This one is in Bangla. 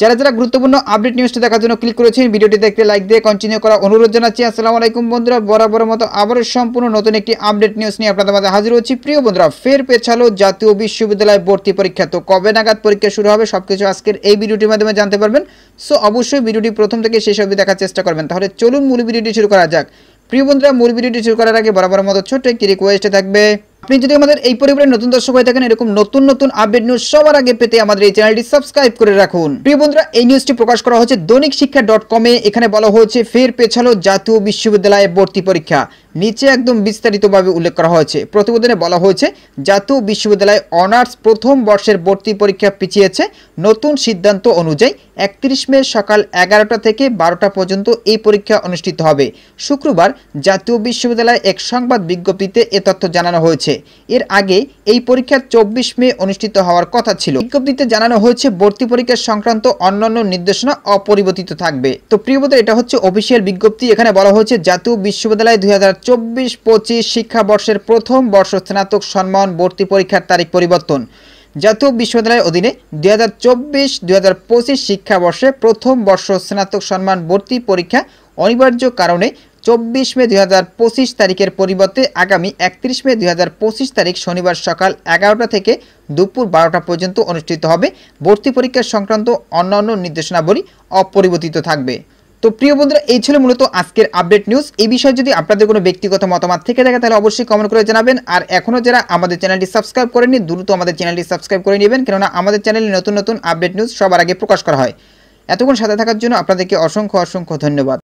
যারা যারা গুরুত্বপূর্ণ আপডেট নিউজটি দেখার জন্য ক্লিক করেছেন, ভিডিওটি দেখতে লাইক দিয়ে কন্টিনিউ করা অনুরোধ জানাচ্ছি। আসসালামু আলাইকুম বন্ধুরা, বরাবরের মতো আবারও সম্পূর্ণ নতুন একটি আপডেট নিউজ নিয়ে আপনাদের মাঝে হাজির হচ্ছি। প্রিয় বন্ধুরা, ফের পেছালো জাতীয় বিশ্ববিদ্যালয় ভর্তি পরীক্ষা। তো কবে নাগাদ পরীক্ষা শুরু হবে সবকিছু আজকের এই ভিডিওটির মাধ্যমে জানতে পারবেন। সো অবশ্যই ভিডিওটি প্রথম থেকে শেষ অবধি দেখার চেষ্টা করবেন। তাহলে চলুন মূল ভিডিওটি শুরু করা যাক। প্রিয় বন্ধুরা, মূল ভিডিওটি শুরু করার আগে বরাবরের মতো ছোট্ট একটি রিকোয়েস্ট থাকবে, আপনি যদি আমাদের এই পরিবারের নতুন দর্শক হয়ে থাকেন, এরকম নতুন নতুন আপডেট নিউজ সবার আগে পেতে আমাদের এই চ্যানেলটি সাবস্ক্রাইব করে রাখুন। প্রিয় বন্ধুরা, এই নিউজটি প্রকাশ করা হয়েছে দৈনিক শিক্ষা.com-এ। এখানে বলা হয়েছে ফের পেছালো জাতীয় বিশ্ববিদ্যালয়ে ভর্তি পরীক্ষা। নিচে একদম বিস্তারিতভাবে উল্লেখ করা হয়েছে। প্রতিবেদনে বলা হয়েছে জাতীয় বিশ্ববিদ্যালয়ে অনার্স প্রথম বর্ষের ভর্তি পরীক্ষা পিছিয়েছে। নতুন সিদ্ধান্ত অনুযায়ী 31 মে সকাল 11টা থেকে 12টা পর্যন্ত এই পরীক্ষা অনুষ্ঠিত হবে। শুক্রবার জাতীয় বিশ্ববিদ্যালয়ে এক সংবাদ বিজ্ঞপ্তিতে এ তথ্য জানানো হয়েছে। এর আগে এই পরীক্ষা 24 মে অনুষ্ঠিত হওয়ার কথা ছিল। বিজ্ঞপ্তিতে জানানো হয়েছে ভর্তি পরীক্ষা সংক্রান্ত অন্যান্য নির্দেশনা অপরিবর্তিত থাকবে। তো প্রিয় বন্ধুরা, এটা হচ্ছে অফিসিয়াল বিজ্ঞপ্তি। এখানে বলা হয়েছে জাতীয় বিশ্ববিদ্যালয় 2024-25 শিক্ষাবর্ষের প্রথম বর্ষ স্নাতক সম্মান ভর্তি পরীক্ষার তারিখ পরিবর্তন। জাতীয় বিশ্ববিদ্যালয়ের অধীনে 2024-2025 শিক্ষাবর্ষে প্রথম বর্ষ স্নাতক সম্মান ভর্তি পরীক্ষা অনিবার্য কারণে 24 মে 2025 তারিখের পরিবর্তে আগামী 31 মে 2025 তারিখ শনিবার সকাল 11টা থেকে দুপুর 12টা পর্যন্ত অনুষ্ঠিত হবে। ভর্তি পরীক্ষা সংক্রান্ত অন্যান্য নির্দেশনাবলী অপরিবর্তিত থাকবে। তো প্রিয় বন্ধুরা, এই ছিল মূলত আজকের আপডেট নিউজ। এই বিষয়ে যদি আপনাদের কোনো ব্যক্তিগত মতামত থেকে থাকে তাহলে অবশ্যই কমেন্ট করে জানাবেন। আর এখনও যারা আমাদের চ্যানেলটি সাবস্ক্রাইব করেননি, দ্রুত আমাদের চ্যানেলটি সাবস্ক্রাইব করে নেবেন, কেননা আমাদের চ্যানেলে নতুন নতুন আপডেট নিউজ সবার আগে প্রকাশ করা হয়। এতক্ষণ সাথে থাকার জন্য আপনাদেরকে অসংখ্য অসংখ্য ধন্যবাদ।